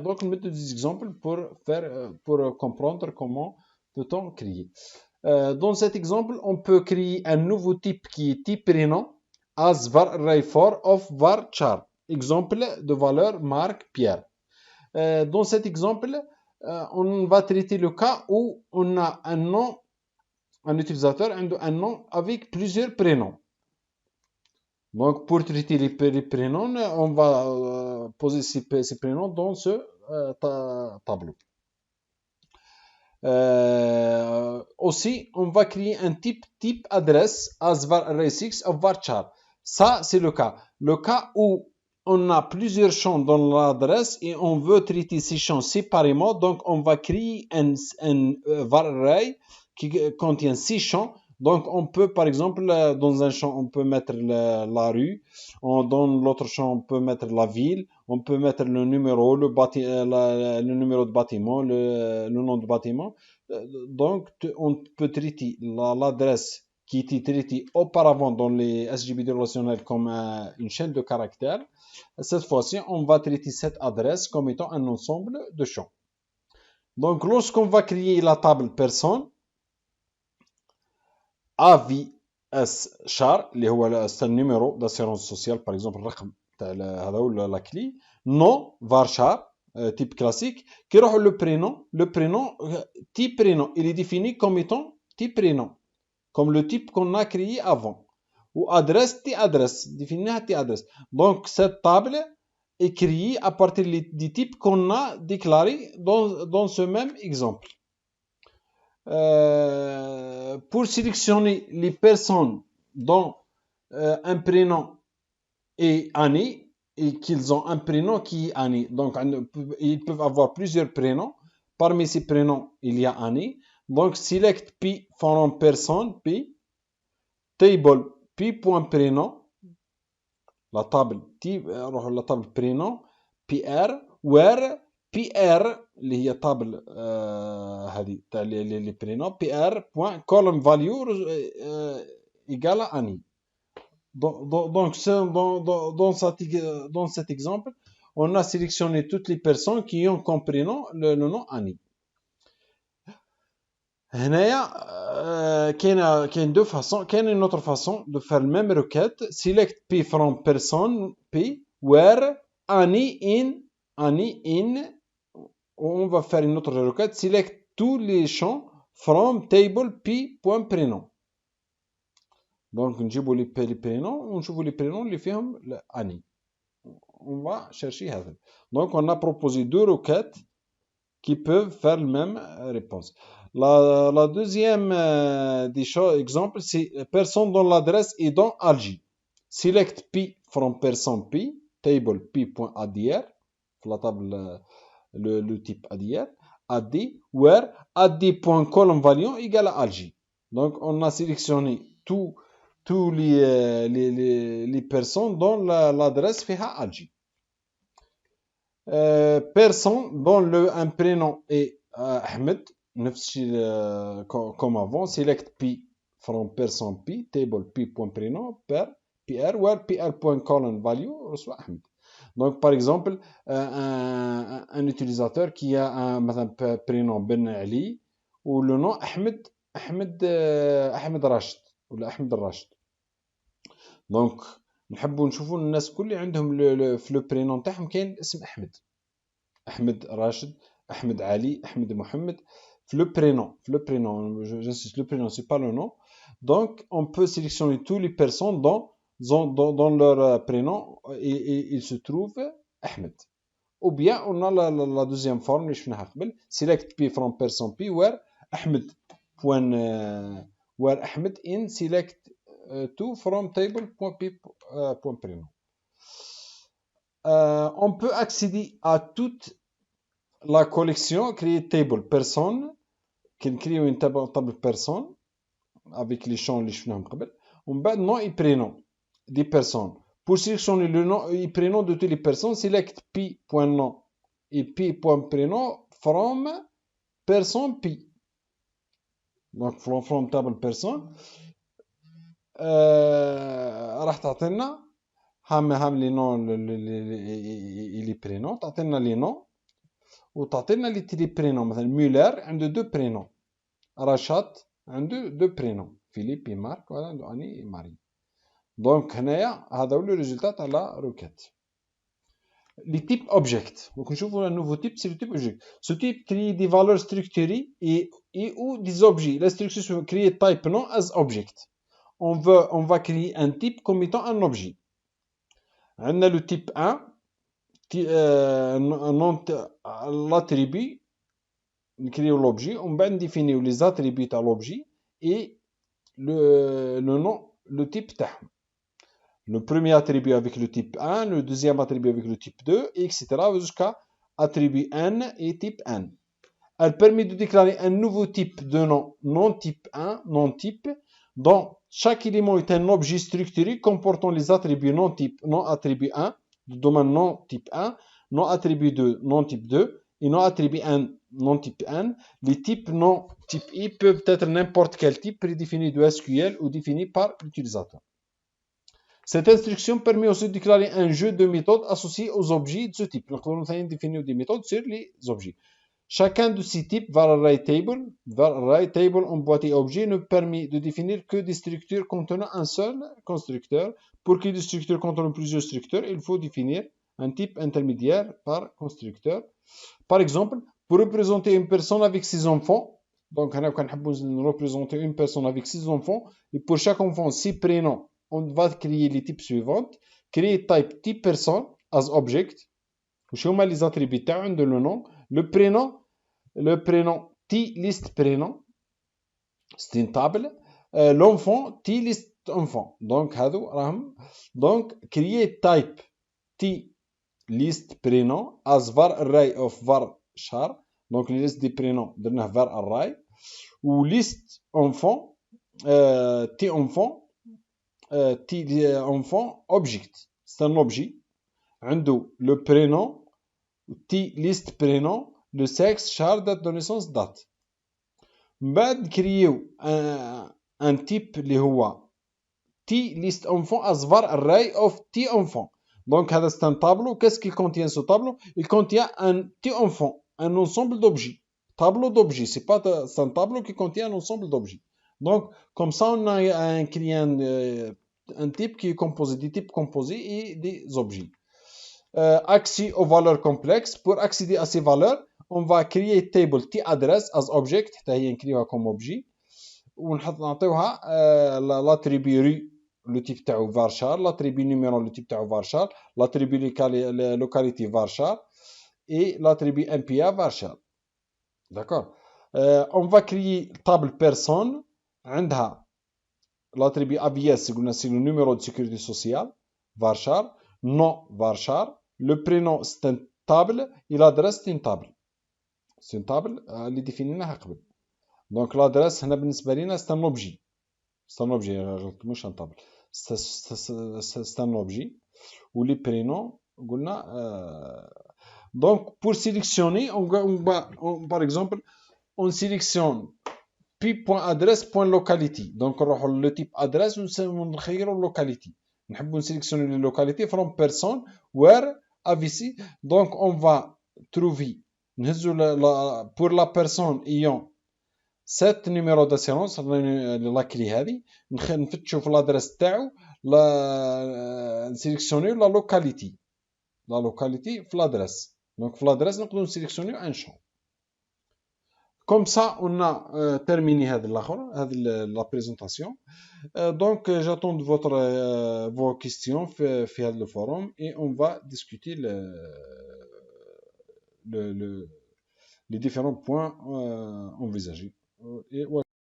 donc on met des exemples pour comprendre comment peut-on créer. Dans cet exemple, on peut créer un nouveau type qui est type prénom as var array for of varchar. Exemple de valeur marque Pierre. Dans cet exemple, on va traiter le cas où on a un nom, un utilisateur un nom avec plusieurs prénoms. Donc, pour traiter les prénoms, on va poser ces prénoms dans ce tableau. Aussi, on va créer un type adresse as var array6 of varchar. Ça, c'est le cas. Le cas où on a plusieurs champs dans l'adresse et on veut traiter ces champs séparément. Donc, on va créer un var array qui contient 6 champs. Donc, on peut, par exemple, dans un champ, on peut mettre la rue. Dans l'autre champ, on peut mettre la ville. On peut mettre le numéro, le numéro de bâtiment, le nom de bâtiment. Donc, on peut traiter l'adresse qui était traitée auparavant dans les SGBD relationnels comme une chaîne de caractères. Cette fois-ci, on va traiter cette adresse comme étant un ensemble de champs. Donc, lorsqu'on va créer la table personne, AVS char, c'est le numéro d'assurance sociale, par exemple, la clé, non, varchar, type classique, qui aura le prénom, type prénom, il est défini comme étant type prénom, comme le type qu'on a créé avant. Ou adresse, adresse, défini adresse. Donc, cette table est créée à partir du type qu'on a déclaré dans ce même exemple. Pour sélectionner les personnes dont un prénom est Annie et qu'ils ont un prénom qui est Annie. Donc, ils peuvent avoir plusieurs prénoms. Parmi ces prénoms, il y a Annie. Donc, select P from person P, table P.prénom, la table prénom, PR, where PR اللي هي طابل هذه تاع لي برينون PR.column value égale à Annie. Donc dans cet exemple, on a sélectionné toutes les personnes qui ont comme prénom le nom Annie. هنايا كاين deux façons. كاين une autre façon de faire la même requête. Select P from person P where Annie in on va faire une autre requête. Select tous les champs from table P.prénom. Donc نجيبوا les prénoms ونشوفوا les prénoms اللي فيهم Annie. On va chercher هذا. Donc on a proposé deux requêtes qui peuvent faire la même réponse. La deuxième des exemple, c'est personne dont l'adresse est dans Alger. Select P from person P, table P.addr, la table, le type addr, add, where add.column value égale à Alger. Donc, on a sélectionné tous les personnes dont l'adresse fait à Alger. Personne dont un prénom est Ahmed, comme avant, select P from person P, table P.prénom, PR, where PR.column value reçoit Ahmed. Donc, par exemple, un utilisateur qui a un prénom Ben Ali ou le nom Ahmed Rachid ou Ahmed Rachid. Donc, نحبوا نشوفوا الناس كل عندهم في لو برينون تاعهم كاين اسم احمد راشد احمد علي احمد محمد في لو برينون j'insiste le prénom c'est pas le nom. Donc on peut sélectionner tous les personnes dans leur prénom et il se trouve Ahmed. Ou bien on a la deuxième forme اللي شفناها قبل select P from person P where Ahmed where Ahmed in select to from table.p.prénom. On peut accéder à toute la collection créée table personne qui crée une table personne avec les champs اللي شفناهم قبل ومن بعد nom et prénom des personnes. Pour sélectionner le nom et prénom de toutes les personnes, select P.nom et P.prénom from person P. Donc from table personne راح تعطينا هام لي نون لي برينون تعطينا لي نون وتعطينا لي برينون. مثلا مولر عنده دو برينون، رشاد عنده دو برينون، فيليب اي مارك، ولا عنده اني اي ماري. دونك هنايا هذا هو لو ريزولتا تاع لا روكيت. Les types objects. Donc, je vois un nouveau type, c'est le type object. Ce type crée des valeurs structurées et ou des objets. La structure se crée type non as object. On va créer un type comme étant un objet. On a le type 1, l'attribut, on crée l'objet, on va définir les attributs à l'objet et le nom, le type تاعهم. Le premier attribut avec le type 1, le deuxième attribut avec le type 2, etc. jusqu'à attribut n et type n. Elle permet de déclarer un nouveau type de nom non type 1, non type, dont chaque élément est un objet structuré comportant les attributs non type, non attribut 1, du domaine non type 1, non attribut 2, non type 2, et non attribut n, non type n. Les types non type I peuvent être n'importe quel type prédéfini de SQL ou défini par l'utilisateur. Cette instruction permet aussi de déclarer un jeu de méthodes associées aux objets de ce type. Donc, on va définir des méthodes sur les objets. Chacun de ces types, var array table en boîtier objet, ne permet de définir que des structures contenant un seul constructeur. Pour qu'il y ait des structures contenant plusieurs structures, il faut définir un type intermédiaire par constructeur. Par exemple, pour représenter une personne avec ses enfants, donc on va représenter une personne avec ses enfants, et pour chaque enfant, 6 prénoms, on va créer les types suivants. Créer type personne as object. وش هما les attributs تاعو de le nom. Le prénom T list prénom, c'est une table. L'enfant T list enfant. Donc هذو راهم. Donc créer type T list prénom as var array of var char. Donc les listes des prénoms درناه var array. Ou liste enfant T enfant T enfant object. C'est un objet. عنده le prénom T list prénom, le sexe, char, date de naissance, date. من بعد نكريو un type اللي هو T list enfant as var array of T enfant. Donc هذا c'est un tableau. Qu'est-ce qu'il contient ce tableau? Il contient un T enfant, un ensemble d'objets. Tableau d'objets, c'est un tableau qui contient un ensemble d'objets. Donc comme ça on a créé un type qui est composé des types composés et des objets. Accès aux valeurs complexes. Pour accéder à ces valeurs, on va créer table T address as object, حتى هي نكريوها comme objet. ونعطيوها l'attribut rue, le type تاعو varchar, l'attribut numéro, le type تاعو varchar, l'attribut localité varchar et l'attribut MPA varchar. D'accord. On va créer table personne. عندها l'attribut ABS, c'est le numéro de sécurité sociale, varchar, nom varchar. Le prénom c'est une table et l'adresse c'est une table. C'est une table اللي défininaها قبل. Donc l'adresse هنا بالنسبة لنا c'est un objet. C'est un objet, مش un table. C'est un objet. Ou les prénoms قلنا donc pour sélectionner par exemple on sélectionne p.address.locality. Donc نروحوا le type adresse ونخيروا locality. نحبوا نسيليكسيوني les localités from person where AVC. Donc on va trouver pour la personne ayant 7 numéros d'assurance la clé هذه نفتشوا في l'adresse تاعو نسيليكسيونيو la localité في l'adresse. Donc في l'adresse نقدروا نسيليكسيونيو un champ. Comme ça, on a terminé la présentation. Donc, j'attends vos questions sur le forum et on va discuter les différents points envisagés.